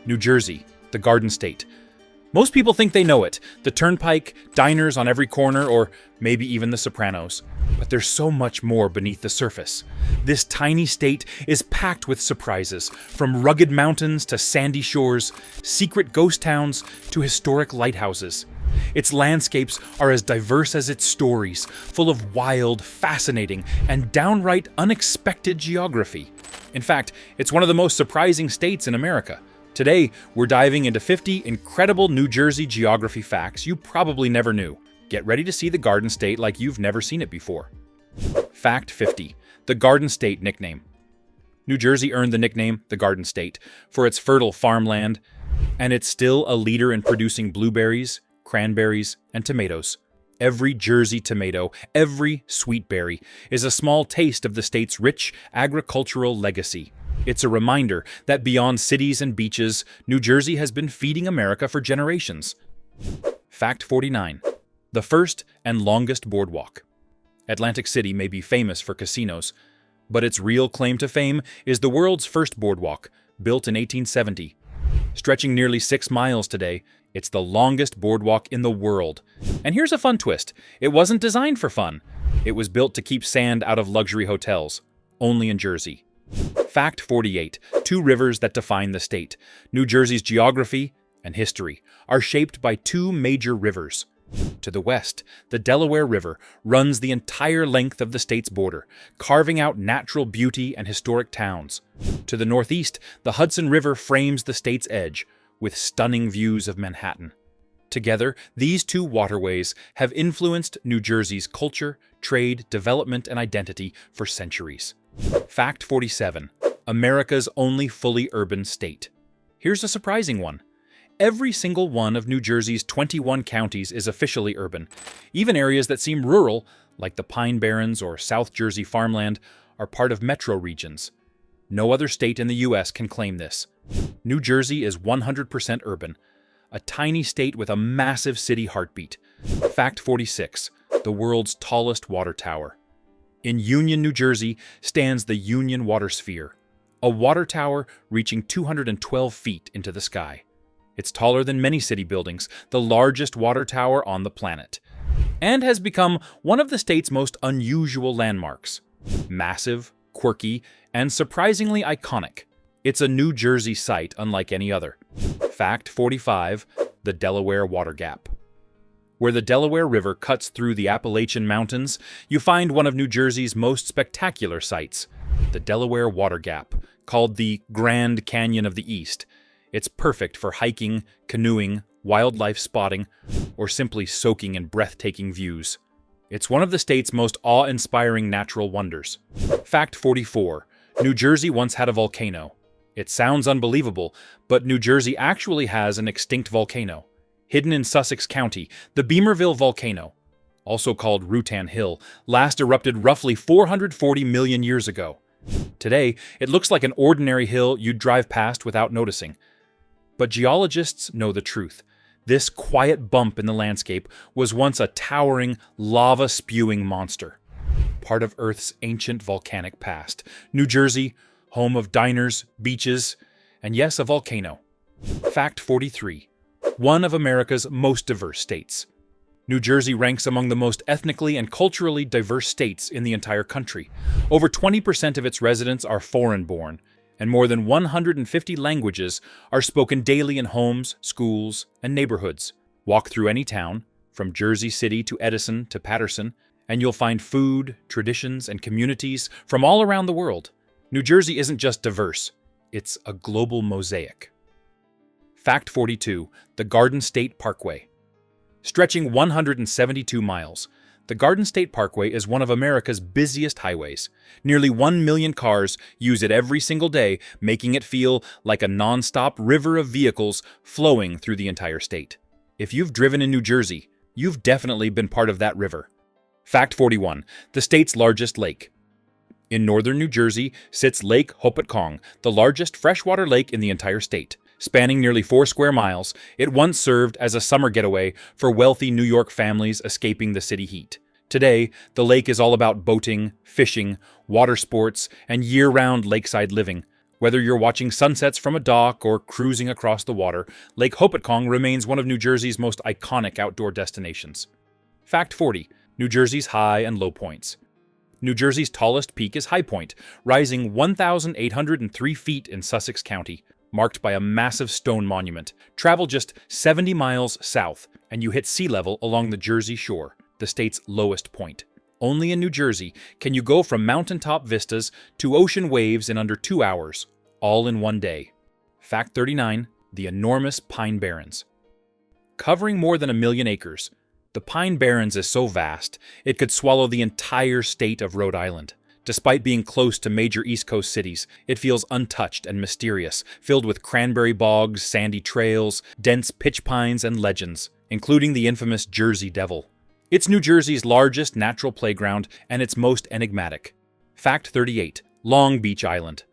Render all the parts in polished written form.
New Jersey, the Garden State. Most people think they know it, the Turnpike, diners on every corner, or maybe even the Sopranos. But there's so much more beneath the surface. This tiny state is packed with surprises, from rugged mountains to sandy shores, secret ghost towns to historic lighthouses. Its landscapes are as diverse as its stories, full of wild, fascinating, and downright unexpected geography. In fact, it's one of the most surprising states in America. Today, we're diving into 50 incredible New Jersey geography facts you probably never knew. Get ready to see the Garden State like you've never seen it before. Fact 50. The Garden State nickname. New Jersey earned the nickname the Garden State for its fertile farmland, and it's still a leader in producing blueberries, cranberries, and tomatoes. Every Jersey tomato, every sweet berry, is a small taste of the state's rich agricultural legacy. It's a reminder that beyond cities and beaches, New Jersey has been feeding America for generations. Fact 49. The first and longest boardwalk. Atlantic City may be famous for casinos, but its real claim to fame is the world's first boardwalk, built in 1870. Stretching nearly 6 miles today, it's the longest boardwalk in the world. And here's a fun twist. It wasn't designed for fun. It was built to keep sand out of luxury hotels, only in Jersey. Fact 48. 2 rivers that define the state. New Jersey's geography and history are shaped by 2 major rivers. To the west, the Delaware River runs the entire length of the state's border, carving out natural beauty and historic towns. To the northeast, the Hudson River frames the state's edge, with stunning views of Manhattan. Together, these 2 waterways have influenced New Jersey's culture, trade, development, and identity for centuries. Fact 47. America's only fully urban state. Here's a surprising one. Every single one of New Jersey's 21 counties is officially urban. Even areas that seem rural, like the Pine Barrens or South Jersey farmland, are part of metro regions. No other state in the U.S. can claim this. New Jersey is 100% urban, a tiny state with a massive city heartbeat. Fact 46. The world's tallest water tower. In Union, New Jersey, stands the Union Water Sphere, a water tower reaching 212 feet into the sky. It's taller than many city buildings, the largest water tower on the planet, and has become one of the state's most unusual landmarks. Massive, quirky, and surprisingly iconic, it's a New Jersey sight unlike any other. Fact 45. The Delaware Water Gap. Where the Delaware River cuts through the Appalachian Mountains, you find one of New Jersey's most spectacular sights, the Delaware Water Gap, called the Grand Canyon of the East. It's perfect for hiking, canoeing, wildlife spotting, or simply soaking in breathtaking views. It's one of the state's most awe-inspiring natural wonders. Fact 44. New Jersey once had a volcano. It sounds unbelievable, but New Jersey actually has an extinct volcano. Hidden in Sussex County, the Beamerville volcano, also called Rutan Hill, last erupted roughly 440 million years ago. Today, it looks like an ordinary hill you'd drive past without noticing. But geologists know the truth. This quiet bump in the landscape was once a towering, lava-spewing monster, part of Earth's ancient volcanic past. New Jersey, home of diners, beaches, and yes, a volcano. Fact 43. One of America's most diverse states. New Jersey ranks among the most ethnically and culturally diverse states in the entire country. Over 20% of its residents are foreign-born, and more than 150 languages are spoken daily in homes, schools, and neighborhoods. Walk through any town, from Jersey City to Edison to Paterson, and you'll find food, traditions, and communities from all around the world. New Jersey isn't just diverse, it's a global mosaic. Fact 42. The Garden State Parkway. Stretching 172 miles, the Garden State Parkway is one of America's busiest highways. Nearly 1 million cars use it every single day, making it feel like a non-stop river of vehicles flowing through the entire state. If you've driven in New Jersey, you've definitely been part of that river. Fact 41. The state's largest lake. In northern New Jersey sits Lake Hopatcong, the largest freshwater lake in the entire state. Spanning nearly 4 square miles, it once served as a summer getaway for wealthy New York families escaping the city heat. Today, the lake is all about boating, fishing, water sports, and year-round lakeside living, Whether you're watching sunsets from a dock or cruising across the water, Lake Hopatcong remains one of New Jersey's most iconic outdoor destinations. Fact 40. New Jersey's high and low points. New Jersey's tallest peak is High Point, rising 1,803 feet in Sussex County, marked by a massive stone monument. Travel just 70 miles south, and you hit sea level along the Jersey Shore, the state's lowest point. Only in New Jersey can you go from mountaintop vistas to ocean waves in under 2 hours, all in one day. Fact 39. The enormous Pine Barrens. Covering more than 1 million acres, the Pine Barrens is so vast, it could swallow the entire state of Rhode Island. Despite being close to major East Coast cities, it feels untouched and mysterious, filled with cranberry bogs, sandy trails, dense pitch pines, and legends, including the infamous Jersey Devil. It's New Jersey's largest natural playground and its most enigmatic. Fact 38. Long Beach Island.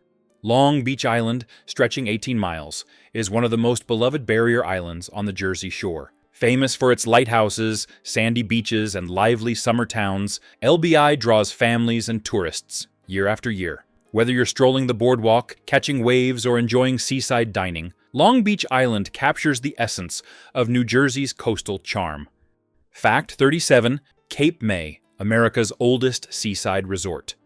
Long Beach Island, stretching 18 miles, is one of the most beloved barrier islands on the Jersey Shore. Famous for its lighthouses, sandy beaches, and lively summer towns, LBI draws families and tourists year after year. Whether you're strolling the boardwalk, catching waves, or enjoying seaside dining, Long Beach Island captures the essence of New Jersey's coastal charm. Fact 37. Cape May, America's oldest seaside resort.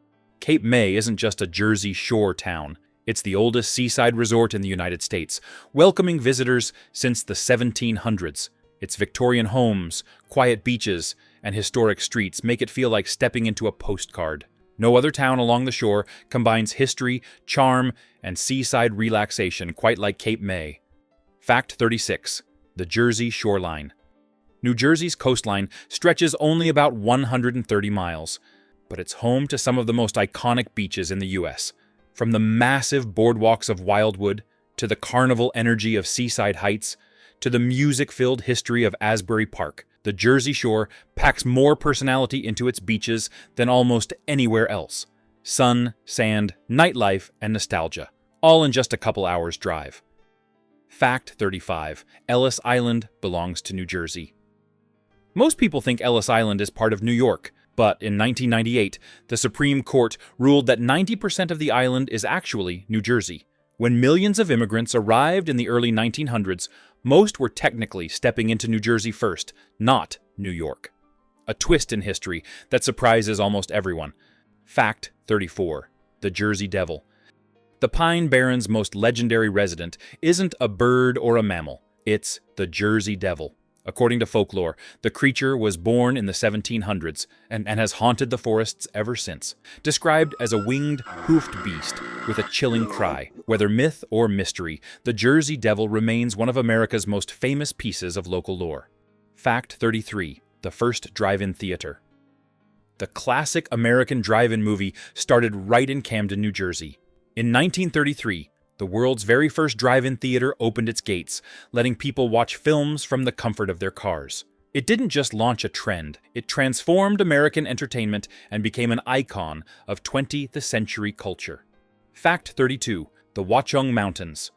Cape May isn't just a Jersey Shore town. It's the oldest seaside resort in the United States, welcoming visitors since the 1700s. Its Victorian homes, quiet beaches, and historic streets make it feel like stepping into a postcard. No other town along the shore combines history, charm, and seaside relaxation quite like Cape May. Fact 36. The Jersey Shoreline. New Jersey's coastline stretches only about 130 miles, but it's home to some of the most iconic beaches in the U.S. From the massive boardwalks of Wildwood, to the carnival energy of Seaside Heights, to the music-filled history of Asbury Park, the Jersey Shore packs more personality into its beaches than almost anywhere else. Sun, sand, nightlife, and nostalgia, all in just a couple hours' drive. Fact 35. Ellis Island belongs to New Jersey. Most people think Ellis Island is part of New York, but in 1998, the Supreme Court ruled that 90% of the island is actually New Jersey. When millions of immigrants arrived in the early 1900s, most were technically stepping into New Jersey first, not New York. A twist in history that surprises almost everyone. Fact 34. The Jersey Devil. The Pine Barrens' most legendary resident isn't a bird or a mammal. It's the Jersey Devil. According to folklore, the creature was born in the 1700s and has haunted the forests ever since. Described as a winged, hoofed beast with a chilling cry. Whether myth or mystery, the Jersey Devil remains one of America's most famous pieces of local lore. Fact 33. The first drive-in theater. The classic American drive-in movie started right in Camden, New Jersey. In 1933, the world's very first drive-in theater opened its gates, letting people watch films from the comfort of their cars. It didn't just launch a trend, it transformed American entertainment and became an icon of 20th century culture. Fact 32. The Watchung Mountains.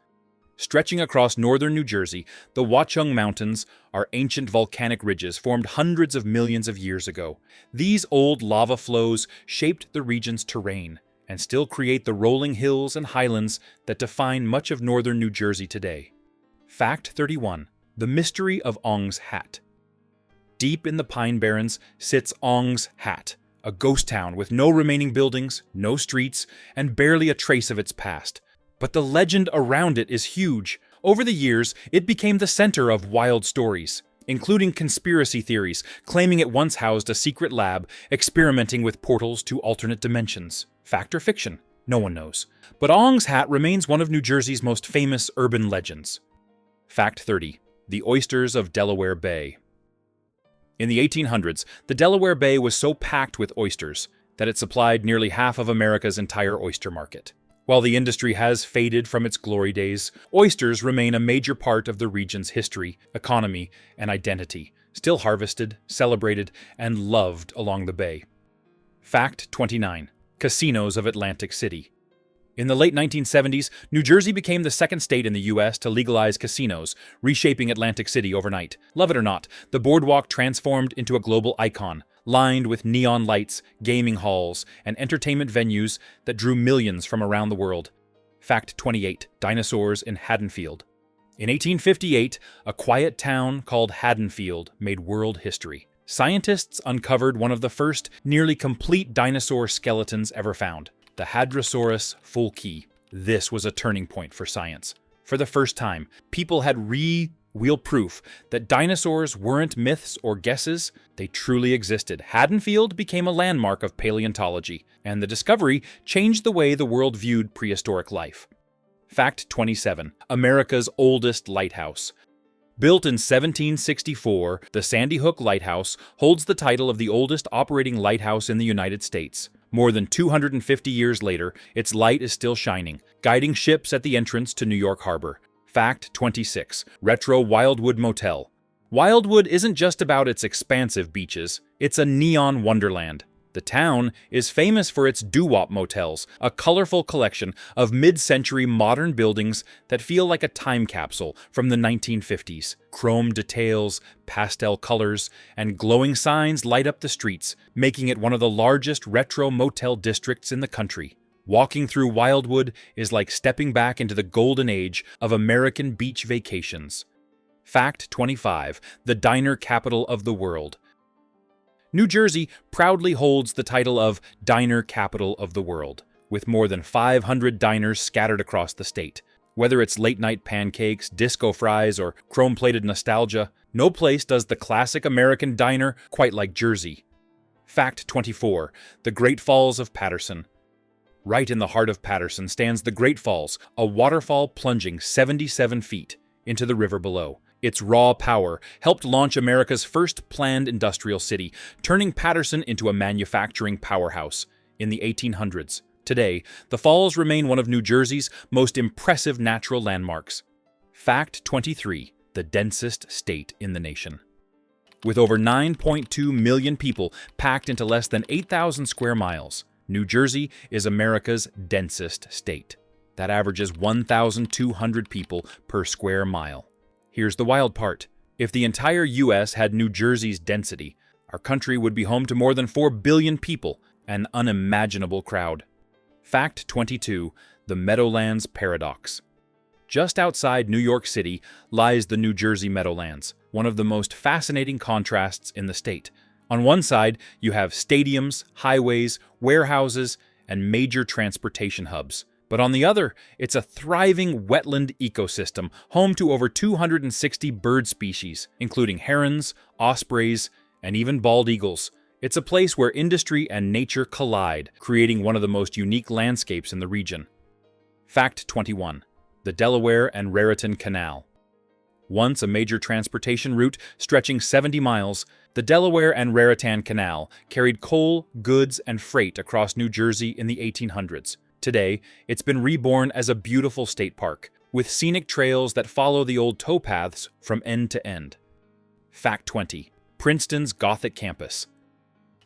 Stretching across northern New Jersey, the Watchung Mountains are ancient volcanic ridges formed hundreds of millions of years ago. These old lava flows shaped the region's terrain and still create the rolling hills and highlands that define much of northern New Jersey today. Fact 31. The Mystery of Ong's Hat. Deep in the Pine Barrens sits Ong's Hat, a ghost town with no remaining buildings, no streets, and barely a trace of its past. But the legend around it is huge. Over the years, it became the center of wild stories, including conspiracy theories claiming it once housed a secret lab experimenting with portals to alternate dimensions. Fact or fiction? No one knows. But Ong's Hat remains one of New Jersey's most famous urban legends. Fact 30. The Oysters of Delaware Bay. In the 1800s, the Delaware Bay was so packed with oysters that it supplied nearly half of America's entire oyster market. While the industry has faded from its glory days, oysters remain a major part of the region's history, economy, and identity, still harvested, celebrated, and loved along the bay. Fact 29. Casinos of Atlantic City. In the late 1970s, New Jersey became the second state in the U.S. to legalize casinos, reshaping Atlantic City overnight. Love it or not, the boardwalk transformed into a global icon, lined with neon lights, gaming halls, and entertainment venues that drew millions from around the world. Fact 28. Dinosaurs in Haddonfield. In 1858, a quiet town called Haddonfield made world history. Scientists uncovered one of the first nearly complete dinosaur skeletons ever found, the Hadrosaurus fulci. This was a turning point for science. For the first time, people had real proof that dinosaurs weren't myths or guesses, they truly existed. Haddonfield became a landmark of paleontology, and the discovery changed the way the world viewed prehistoric life. Fact 27. America's oldest lighthouse. Built in 1764, the Sandy Hook Lighthouse holds the title of the oldest operating lighthouse in the United States. More than 250 years later, its light is still shining, guiding ships at the entrance to New York Harbor. Fact 26. Retro Wildwood Motel. Wildwood isn't just about its expansive beaches, it's a neon wonderland. The town is famous for its doo-wop motels, a colorful collection of mid-century modern buildings that feel like a time capsule from the 1950s. Chrome details, pastel colors, and glowing signs light up the streets, making it one of the largest retro motel districts in the country. Walking through Wildwood is like stepping back into the golden age of American beach vacations. Fact 25. The diner capital of the world. New Jersey proudly holds the title of Diner Capital of the World, with more than 500 diners scattered across the state. Whether it's late-night pancakes, disco fries, or chrome-plated nostalgia, no place does the classic American diner quite like Jersey. Fact 24. The Great Falls of Paterson. Right in the heart of Paterson stands the Great Falls, a waterfall plunging 77 feet into the river below. Its raw power helped launch America's first planned industrial city, turning Paterson into a manufacturing powerhouse in the 1800s. Today, the falls remain one of New Jersey's most impressive natural landmarks. Fact 23. The densest state in the nation. With over 9.2 million people packed into less than 8,000 square miles, New Jersey is America's densest state. That averages 1,200 people per square mile. Here's the wild part. If the entire U.S. had New Jersey's density, our country would be home to more than 4 billion people, an unimaginable crowd. Fact 22. The Meadowlands Paradox. Just outside New York City lies the New Jersey Meadowlands, one of the most fascinating contrasts in the state. On one side, you have stadiums, highways, warehouses, and major transportation hubs. But on the other, it's a thriving wetland ecosystem, home to over 260 bird species, including herons, ospreys, and even bald eagles. It's a place where industry and nature collide, creating one of the most unique landscapes in the region. Fact 21. The Delaware and Raritan Canal. Once a major transportation route stretching 70 miles, the Delaware and Raritan Canal carried coal, goods, and freight across New Jersey in the 1800s. Today, it's been reborn as a beautiful state park, with scenic trails that follow the old towpaths from end to end. Fact 20. Princeton's Gothic Campus.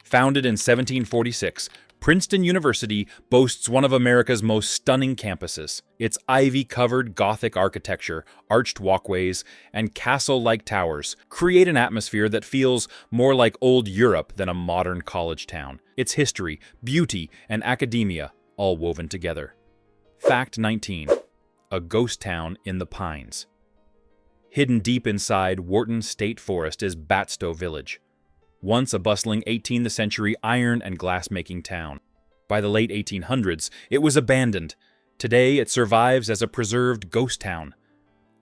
Founded in 1746, Princeton University boasts one of America's most stunning campuses. Its ivy-covered Gothic architecture, arched walkways, and castle-like towers create an atmosphere that feels more like old Europe than a modern college town. Its history, beauty, and academia all woven together. Fact 19. A ghost town in the pines. Hidden deep inside Wharton State Forest is Batstow Village, once a bustling 18th century iron and glass-making town. By the late 1800s, it was abandoned. Today, it survives as a preserved ghost town.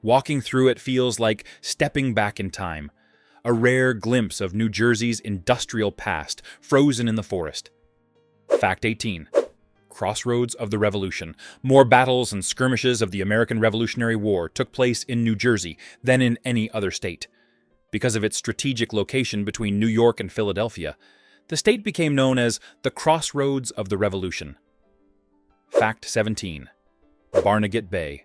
Walking through it feels like stepping back in time, a rare glimpse of New Jersey's industrial past frozen in the forest. Fact 18. Crossroads of the Revolution. More battles and skirmishes of the American Revolutionary War took place in New Jersey than in any other state. Because of its strategic location between New York and Philadelphia, the state became known as the Crossroads of the Revolution. Fact 17. Barnegat Bay.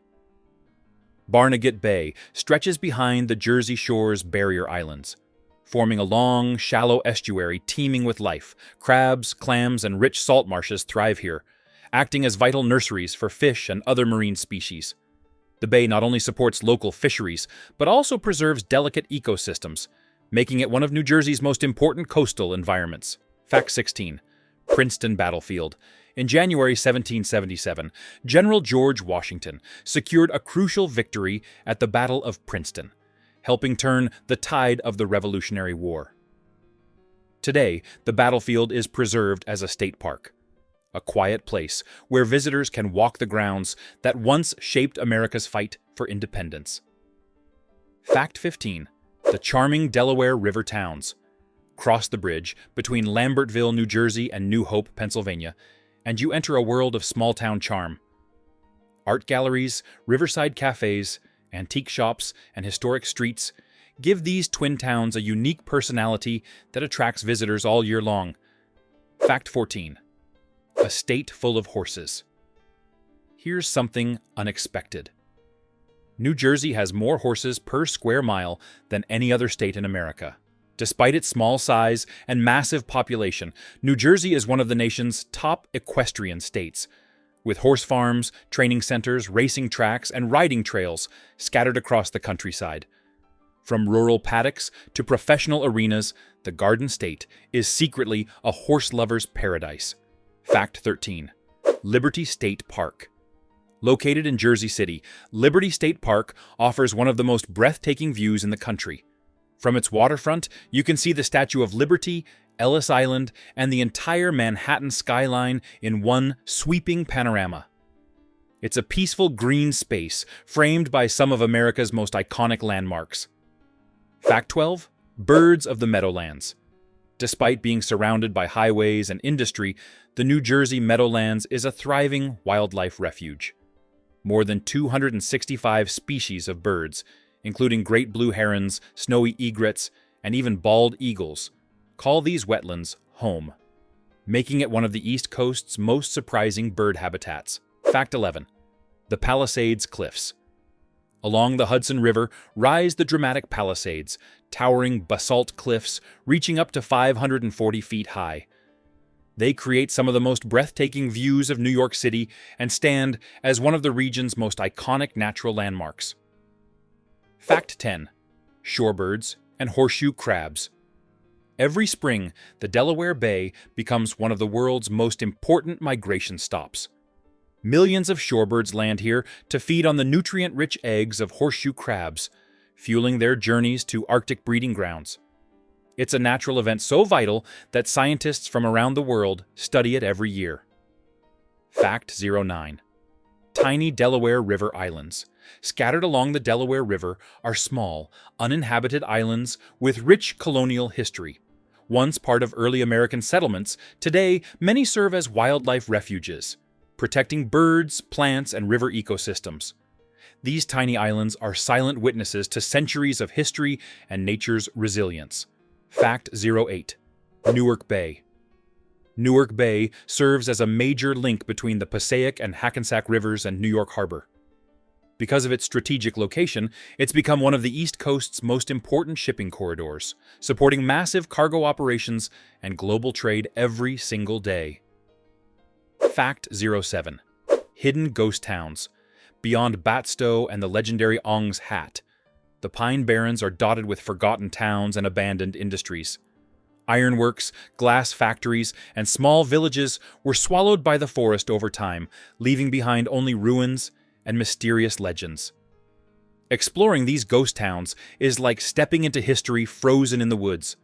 Barnegat Bay stretches behind the Jersey Shore's barrier islands, forming a long, shallow estuary teeming with life. Crabs, clams, and rich salt marshes thrive here, acting as vital nurseries for fish and other marine species. The bay not only supports local fisheries, but also preserves delicate ecosystems, making it one of New Jersey's most important coastal environments. Fact 16. Princeton Battlefield. In January 1777, General George Washington secured a crucial victory at the Battle of Princeton, helping turn the tide of the Revolutionary War. Today, the battlefield is preserved as a state park, a quiet place where visitors can walk the grounds that once shaped America's fight for independence. Fact 15. The charming Delaware River towns. Cross the bridge between Lambertville, New Jersey and New Hope, Pennsylvania, and you enter a world of small-town charm. Art galleries, riverside cafes, antique shops, and historic streets give these twin towns a unique personality that attracts visitors all year long. Fact 14. A state full of horses. Here's something unexpected. New Jersey has more horses per square mile than any other state in America. Despite its small size and massive population, New Jersey is one of the nation's top equestrian states, with horse farms, training centers, racing tracks, and riding trails scattered across the countryside. From rural paddocks to professional arenas, the Garden State is secretly a horse lover's paradise. Fact 13. Liberty State Park. Located in Jersey City, Liberty State Park offers one of the most breathtaking views in the country. From its waterfront, you can see the Statue of Liberty, Ellis Island, and the entire Manhattan skyline in one sweeping panorama. It's a peaceful green space framed by some of America's most iconic landmarks. Fact 12. Birds of the Meadowlands. Despite being surrounded by highways and industry, the New Jersey Meadowlands is a thriving wildlife refuge. More than 265 species of birds, including great blue herons, snowy egrets, and even bald eagles, call these wetlands home, making it one of the East Coast's most surprising bird habitats. Fact 11. The Palisades Cliffs. Along the Hudson River rise the dramatic Palisades, towering basalt cliffs reaching up to 540 feet high. They create some of the most breathtaking views of New York City and stand as one of the region's most iconic natural landmarks. Fact 10. Shorebirds and horseshoe crabs. Every spring, the Delaware Bay becomes one of the world's most important migration stops. Millions of shorebirds land here to feed on the nutrient-rich eggs of horseshoe crabs, fueling their journeys to Arctic breeding grounds. It's a natural event so vital that scientists from around the world study it every year. Fact 09. Tiny Delaware River islands. Scattered along the Delaware River are small, uninhabited islands with rich colonial history. Once part of early American settlements, today many serve as wildlife refuges, protecting birds, plants, and river ecosystems. These tiny islands are silent witnesses to centuries of history and nature's resilience. Fact 08. Newark Bay. Newark Bay serves as a major link between the Passaic and Hackensack Rivers and New York Harbor. Because of its strategic location, it's become one of the East Coast's most important shipping corridors, supporting massive cargo operations and global trade every single day. Fact 07. Hidden ghost towns. Beyond Batstow and the legendary Ong's Hat, the Pine Barrens are dotted with forgotten towns and abandoned industries. Ironworks, glass factories, and small villages were swallowed by the forest over time, leaving behind only ruins and mysterious legends. Exploring these ghost towns is like stepping into history frozen in the woods.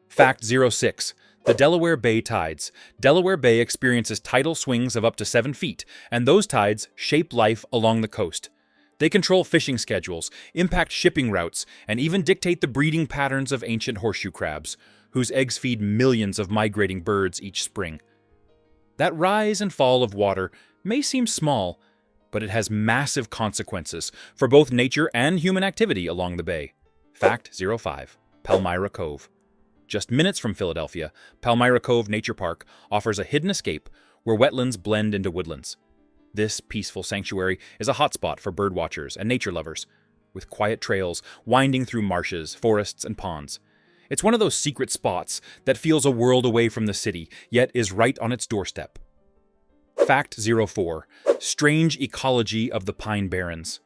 Fact 06. The Delaware Bay tides. Delaware Bay experiences tidal swings of up to 7 feet, and those tides shape life along the coast. They control fishing schedules, impact shipping routes, and even dictate the breeding patterns of ancient horseshoe crabs, whose eggs feed millions of migrating birds each spring. That rise and fall of water may seem small, but it has massive consequences for both nature and human activity along the bay. Fact 05. Palmyra Cove. Just minutes from Philadelphia, Palmyra Cove Nature Park offers a hidden escape where wetlands blend into woodlands. This peaceful sanctuary is a hotspot for birdwatchers and nature lovers, with quiet trails winding through marshes, forests, and ponds. It's one of those secret spots that feels a world away from the city, yet is right on its doorstep. Fact 04. Strange ecology of the Pine Barrens.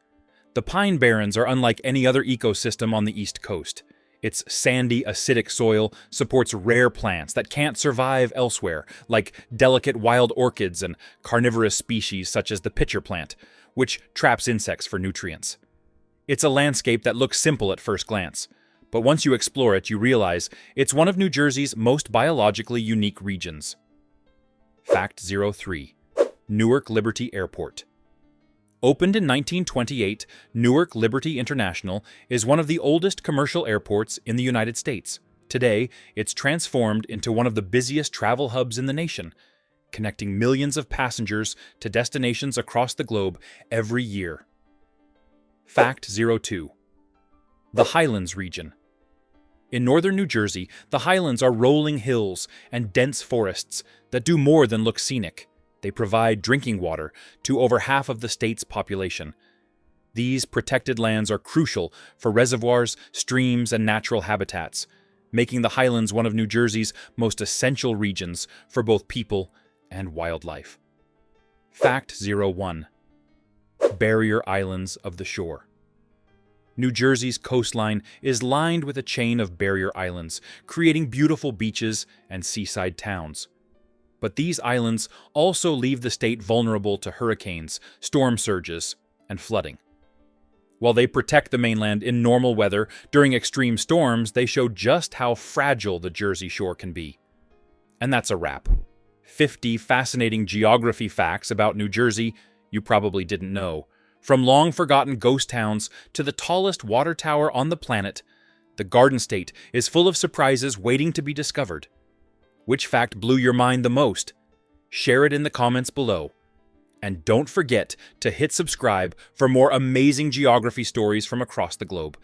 The Pine Barrens are unlike any other ecosystem on the East Coast. Its sandy, acidic soil supports rare plants that can't survive elsewhere, like delicate wild orchids and carnivorous species such as the pitcher plant, which traps insects for nutrients. It's a landscape that looks simple at first glance, but once you explore it, you realize it's one of New Jersey's most biologically unique regions. Fact 03. Newark Liberty Airport. Opened in 1928, Newark Liberty International is one of the oldest commercial airports in the United States. Today, it's transformed into one of the busiest travel hubs in the nation, connecting millions of passengers to destinations across the globe every year. Fact 02. The Highlands region. In northern New Jersey, the Highlands are rolling hills and dense forests that do more than look scenic. They provide drinking water to over half of the state's population. These protected lands are crucial for reservoirs, streams, and natural habitats, making the Highlands one of New Jersey's most essential regions for both people and wildlife. Fact 01. Barrier Islands of the Shore. New Jersey's coastline is lined with a chain of barrier islands, creating beautiful beaches and seaside towns. But these islands also leave the state vulnerable to hurricanes, storm surges, and flooding. While they protect the mainland in normal weather, during extreme storms, they show just how fragile the Jersey Shore can be. And that's a wrap. 50 fascinating geography facts about New Jersey you probably didn't know. From long-forgotten ghost towns to the tallest water tower on the planet, the Garden State is full of surprises waiting to be discovered. Which fact blew your mind the most? Share it in the comments below. And don't forget to hit subscribe for more amazing geography stories from across the globe.